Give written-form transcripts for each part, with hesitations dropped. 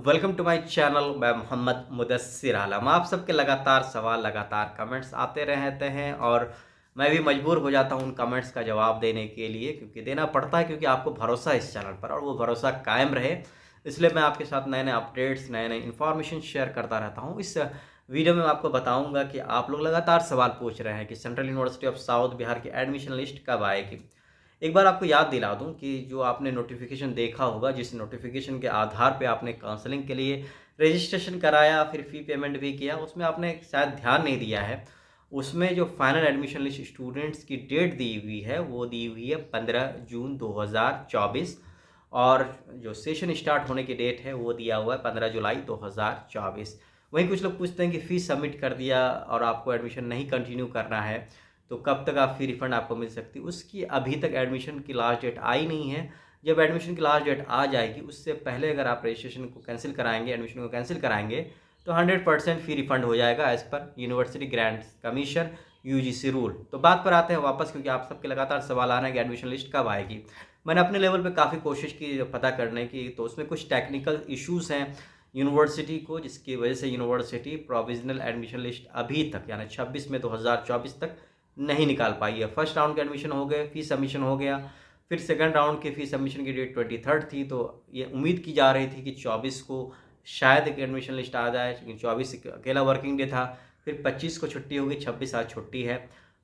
Welcome to my channel. मैं मोहम्मद मुदस्सिर आलम। आप सबके लगातार सवाल, लगातार कमेंट्स आते रहते हैं और मैं भी मजबूर हो जाता हूं उन कमेंट्स का जवाब देने के लिए, क्योंकि देना पड़ता है, क्योंकि आपको भरोसा है इस चैनल पर और वो भरोसा कायम रहे। इसलिए मैं आपके साथ नए नए अपडेट्स, नए नए इन्फॉर्मेशन शेयर करता रहता हूँ। इस वीडियो में मैं आपको बताऊँगा कि आप लोग लगातार सवाल पूछ रहे हैं कि central university of south Bihar की एडमिशन लिस्ट कब आएगी। एक बार आपको याद दिला दूं कि जो आपने नोटिफिकेशन देखा होगा, जिस नोटिफिकेशन के आधार पे आपने काउंसलिंग के लिए रजिस्ट्रेशन कराया, फिर फ़ी पेमेंट भी किया, उसमें आपने शायद ध्यान नहीं दिया है। उसमें जो फाइनल एडमिशन लिस्ट स्टूडेंट्स की डेट दी हुई है, वो दी हुई है 15 जून 2024 और जो सेशन स्टार्ट होने की डेट है वो दिया हुआ है 15 जुलाई 2024। वहीं कुछ लोग पूछते हैं कि फ़ीस सबमिट कर दिया और आपको एडमिशन नहीं कंटिन्यू करना है, तो कब तक आप फी रिफ़ंड आपको मिल सकती है। उसकी अभी तक एडमिशन की लास्ट डेट आई नहीं है। जब एडमिशन की लास्ट डेट आ जाएगी, उससे पहले अगर आप रजिस्ट्रेशन को कैंसिल कराएंगे, एडमिशन को कैंसिल कराएंगे, तो 100% फ़ी रिफ़ंड हो जाएगा as per university grants commission UGC rule. तो बात पर आते हैं वापस, क्योंकि आप सबके लगातार सवाल आ रहे हैं कि एडमिशन लिस्ट कब आएगी। मैंने अपने लेवल पे काफ़ी कोशिश की पता करने की, तो उसमें कुछ टेक्निकल इश्यूज़ हैं यूनिवर्सिटी को, जिसकी वजह से यूनिवर्सिटी प्रोविजनल एडमिशन लिस्ट अभी तक यानी 26 में 2024 तक नहीं निकाल पाई है। फर्स्ट राउंड के एडमिशन हो गए, फ़ी सबमिशन हो गया। फिर सेकंड राउंड के फ़ी सबमिशन की डेट 23 थी, तो ये उम्मीद की जा रही थी कि 24 को शायद एक एडमिशन लिस्ट आ जाए, लेकिन 24 अकेला वर्किंग डे था। फिर 25 को छुट्टी होगी, 26 आज छुट्टी है।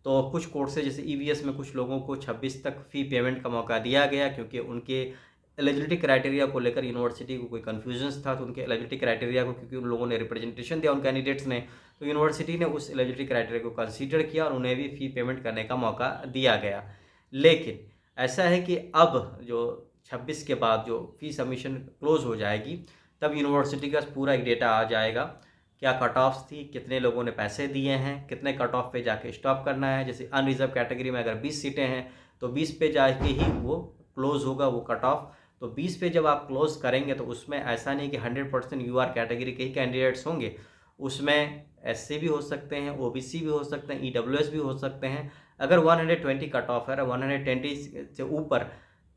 तो कुछ कोर्सेज जैसे ईवीएस में कुछ लोगों को 26 तक फ़ी पेमेंट का मौका दिया गया, क्योंकि उनके एलिजिबिलिटी क्राइटेरिया को लेकर यूनिवर्सिटी को कोई कन्फ्यूजन्स था। तो उनके एलिजिबिलिटी क्राइटेरिया को, क्योंकि उन लोगों ने रिप्रेजेंटेशन दिया उन कैंडिडेट्स ने, तो यूनिवर्सिटी ने उस एलिजिबिलिटी क्राइटेरिया को कंसीडर किया और उन्हें भी फ़ी पेमेंट करने का मौका दिया गया। लेकिन ऐसा है कि अब जो 26 के बाद जो फ़ी सबमिशन क्लोज़ हो जाएगी, तब यूनिवर्सिटी का पूरा एक डेटा आ जाएगा। क्या कट ऑफ्स थी, कितने लोगों ने पैसे दिए हैं, कितने कट ऑफ पे जाके स्टॉप करना है। जैसे अनरिजर्व कैटेगरी में अगर 20 सीटें हैं, तो 20 पे जाके ही वो क्लोज़ होगा वो कट ऑफ। तो 20 पे जब आप क्लोज़ करेंगे, तो उसमें ऐसा नहीं कि 100% यूआर कैटेगरी के ही कैंडिडेट्स होंगे। उसमें एससी भी हो सकते हैं, ओबीसी भी हो सकते हैं, ईडब्ल्यूएस भी हो सकते हैं। अगर 120 कट ऑफ है, 120 से ऊपर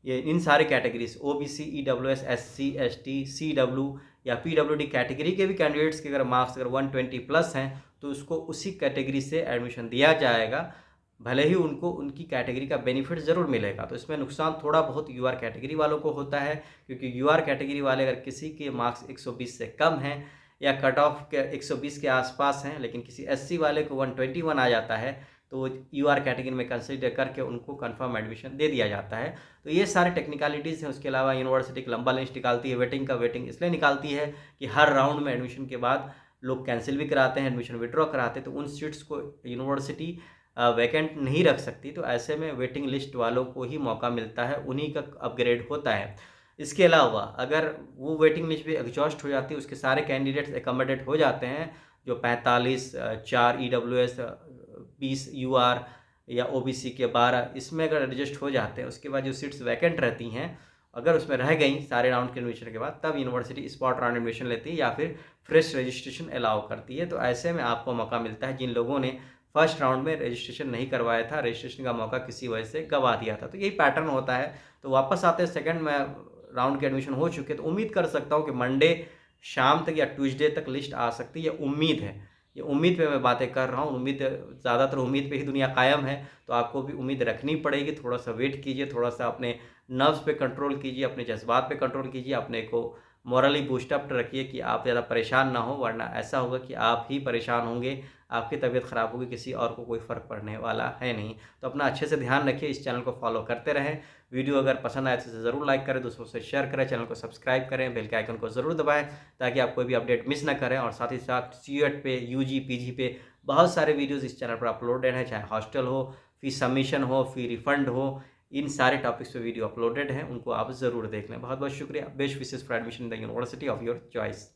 ये इन सारे categories OBC, EWS, SC, ST, CW या पीडब्ल्यूडी कैटेगरी के भी कैंडिडेट्स के अगर मार्क्स अगर 120 प्लस हैं, तो उसको उसी कैटेगरी से एडमिशन दिया जाएगा। भले ही उनको उनकी कैटेगरी का बेनिफिट ज़रूर मिलेगा। तो इसमें नुकसान थोड़ा बहुत यूआर कैटेगरी वालों को होता है, क्योंकि यूआर कैटेगरी वाले अगर किसी के मार्क्स 120 से कम हैं या कट ऑफ के 120 के आसपास हैं, लेकिन किसी एससी वाले को 121 आ जाता है, तो यूआर कैटेगरी में कंसिडर करके उनको कंफर्म एडमिशन दे दिया जाता है। तो ये सारे टेक्निकलिटीज़ हैं। उसके अलावा यूनिवर्सिटी एक लंबा लिस्ट निकालती है वेटिंग का। वेटिंग इसलिए निकालती है कि हर राउंड में एडमिशन के बाद लोग कैंसिल भी कराते हैं, एडमिशन विड्रॉ कराते हैं, तो उन सीट्स को यूनिवर्सिटी वैकेंट नहीं रख सकती। तो ऐसे में वेटिंग लिस्ट वालों को ही मौका मिलता है, उन्हीं का अपग्रेड होता है। इसके अलावा अगर वो वेटिंग लिस्ट भी एग्जॉस्ट हो जाती है, उसके सारे कैंडिडेट्स एकोमोडेट हो जाते हैं, जो 45 4 ईडब्ल्यूएस 20 यूआर या ओबीसी के 12, इसमें अगर एडजस्ट हो जाते हैं, उसके बाद जो सीट्स वैकेंट रहती हैं, अगर उसमें रह गई सारे राउंड के एडमिशन के बाद, तब यूनिवर्सिटी स्पॉट राउंड एडमिशन लेती है या फिर फ्रेश रजिस्ट्रेशन अलाउ करती है। तो ऐसे में आपको मौका मिलता है, जिन लोगों ने फर्स्ट राउंड में रजिस्ट्रेशन नहीं करवाया था, रजिस्ट्रेशन का मौका किसी वजह से गंवा दिया था। तो यही पैटर्न होता है। तो वापस आते हैं, सेकंड में राउंड के एडमिशन हो चुके, तो उम्मीद कर सकता हूँ कि मंडे शाम तक या ट्यूसडे तक लिस्ट आ सकती है। उम्मीद है, ये उम्मीद पे मैं बातें कर रहा हूँ। उम्मीद, ज़्यादातर उम्मीद पे ही दुनिया कायम है, तो आपको भी उम्मीद रखनी पड़ेगी। थोड़ा सा वेट कीजिए, थोड़ा सा अपने नर्व्स पे कंट्रोल कीजिए, अपने जज्बात पे कंट्रोल कीजिए, अपने को मॉरली बूस्टअप रखिए कि आप ज़्यादा परेशान ना हो, वरना ऐसा होगा कि आप ही परेशान होंगे, आपकी तबीयत ख़राब होगी, किसी और को कोई फ़र्क पड़ने वाला है नहीं। तो अपना अच्छे से ध्यान रखिए, इस चैनल को फॉलो करते रहें। वीडियो अगर पसंद आए तो ज़रूर लाइक करें, दूसरों से शेयर करें, चैनल को सब्सक्राइब करें, बेल के आइकन को ज़रूर दबाएं, ताकि आप कोई भी अपडेट मिस ना करें। और साथ ही साथ सीयूईटी पे, यूजी, पीजी पे बहुत सारे वीडियोज़ इस चैनल पर अपलोडेड हैं, चाहे हॉस्टल हो, फ़ी सबमिशन हो, फ़ी रिफ़ंड हो, इन सारे टॉपिक्स पे वीडियो अपलोडेड हैं, उनको आप ज़रूर देख लें। बहुत बहुत शुक्रिया। Best wishes for admission in the university of your choice.